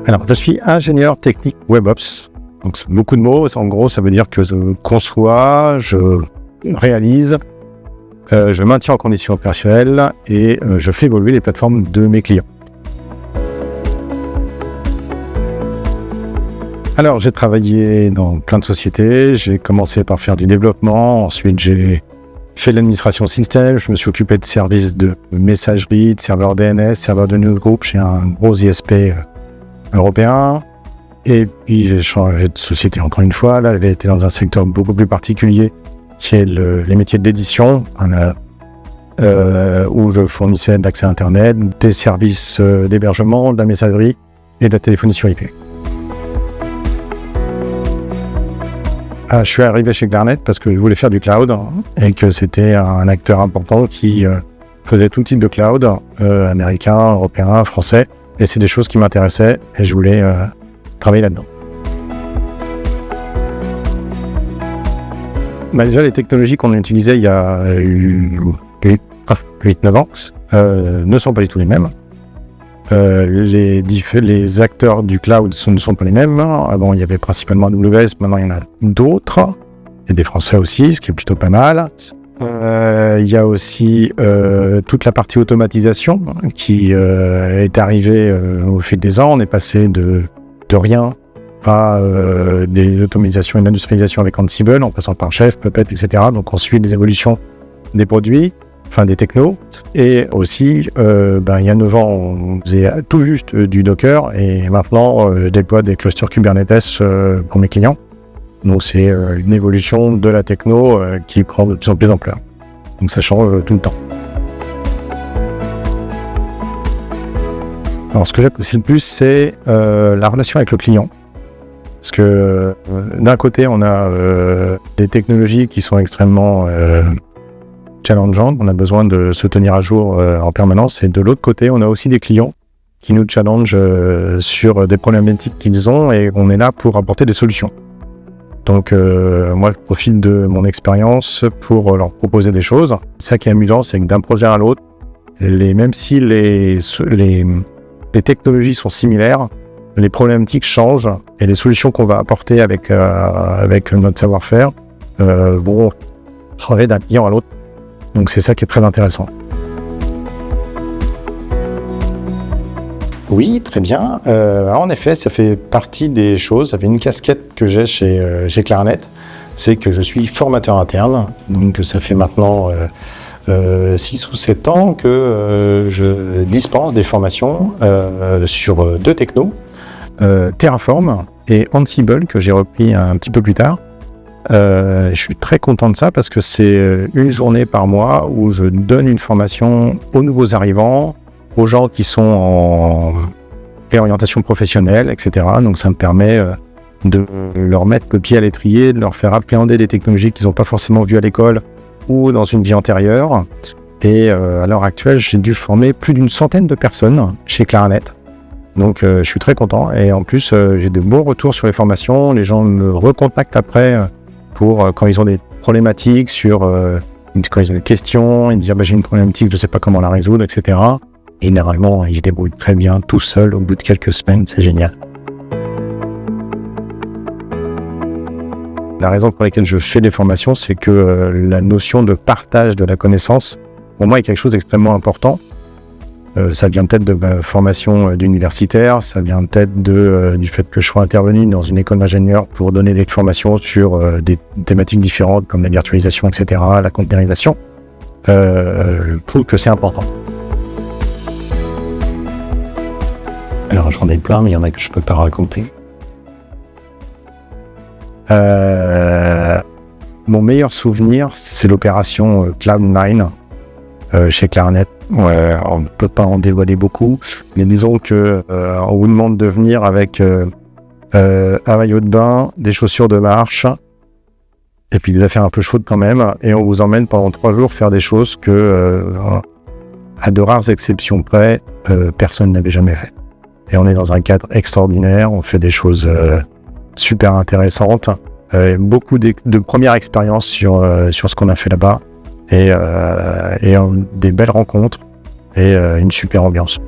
Alors, je suis ingénieur technique WebOps. Donc, c'est beaucoup de mots. En gros, ça veut dire que je conçois, je réalise, je maintiens en condition opérationnelle et je fais évoluer les plateformes de mes clients. Alors, j'ai travaillé dans plein de sociétés. J'ai commencé par faire du développement. Ensuite, j'ai fait l'administration système. Je me suis occupé de services de messagerie, de serveurs DNS, serveurs de newsgroup chez un gros ISP européen. Et puis, j'ai changé de société encore une fois. Là, j'ai été dans un secteur beaucoup plus particulier, qui est les métiers de l'édition, où je fournissais de l'accès à Internet, des services d'hébergement, de la messagerie et de la téléphonie sur IP. Je suis arrivé chez Clarnet parce que je voulais faire du cloud et que c'était un acteur important qui faisait tout type de cloud, américain, européen, français. Et c'est des choses qui m'intéressaient et je voulais travailler là-dedans. Déjà, les technologies qu'on utilisait il y a 8-9 ans ne sont pas du tout les mêmes. Les acteurs du cloud ne sont pas les mêmes. Avant, il y avait principalement AWS, maintenant il y en a d'autres. Il y a des Français aussi, ce qui est plutôt pas mal. Il y a aussi toute la partie automatisation qui est arrivée au fil des ans. On est passé de rien à des automatisations et d'industrialisation avec Ansible, en passant par Chef, Puppet, etc. Donc on suit les évolutions des produits, des technos. Et aussi, il y a 9 ans, on faisait tout juste du Docker. Et maintenant, je déploie des clusters Kubernetes pour mes clients. Donc c'est une évolution de la techno qui prend de plus en plus d'ampleur. Donc ça change tout le temps. Alors ce que j'apprécie le plus, c'est la relation avec le client. Parce que d'un côté, on a des technologies qui sont extrêmement challengeantes. On a besoin de se tenir à jour en permanence. Et de l'autre côté, on a aussi des clients qui nous challengent sur des problématiques qu'ils ont et on est là pour apporter des solutions. Donc moi, je profite de mon expérience pour leur proposer des choses. Ça qui est amusant, c'est que d'un projet à l'autre, même si les technologies sont similaires, les problématiques changent et les solutions qu'on va apporter avec notre savoir-faire vont changer d'un client à l'autre. Donc c'est ça qui est très intéressant. Oui, très bien. En effet, ça fait partie des choses. Ça fait une casquette que j'ai chez Clarnet. C'est que je suis formateur interne. Donc ça fait maintenant 6 ou 7 ans que je dispense des formations sur 2 technos. Terraform et Ansible, que j'ai repris un petit peu plus tard. Je suis très content de ça parce que c'est une journée par mois où je donne une formation aux nouveaux arrivants, aux gens qui sont en réorientation professionnelle, etc. Donc ça me permet de leur mettre le pied à l'étrier, de leur faire appréhender des technologies qu'ils n'ont pas forcément vues à l'école ou dans une vie antérieure. Et à l'heure actuelle, j'ai dû former plus d'une centaine de personnes chez Clarnet. Donc je suis très content et en plus j'ai de bons retours sur les formations. Les gens me recontactent après pour quand ils ont des problématiques quand ils ont des questions, ils disent j'ai une problématique, je ne sais pas comment la résoudre, etc. Et généralement, ils se débrouillent très bien tout seuls au bout de quelques semaines, c'est génial. La raison pour laquelle je fais des formations, c'est que la notion de partage de la connaissance, pour moi, est quelque chose d'extrêmement important. Ça vient peut-être de ma formation d'universitaire, ça vient peut-être du fait que je sois intervenu dans une école d'ingénieur pour donner des formations sur des thématiques différentes comme la virtualisation, etc., la containerisation. Je trouve que c'est important. Alors j'en ai plein, mais il y en a que je ne peux pas raconter. Mon meilleur souvenir, c'est l'opération Cloud9 chez Clarnet. Ouais, on ne peut pas en dévoiler beaucoup, mais disons que on vous demande de venir avec un maillot de bain, des chaussures de marche, et puis des affaires un peu chaudes quand même, et on vous emmène pendant 3 jours faire des choses que, à de rares exceptions près, personne n'avait jamais fait. Et on est dans un cadre extraordinaire, on fait des choses super intéressantes, beaucoup de premières expériences sur ce qu'on a fait là-bas. Et des belles rencontres et une super ambiance.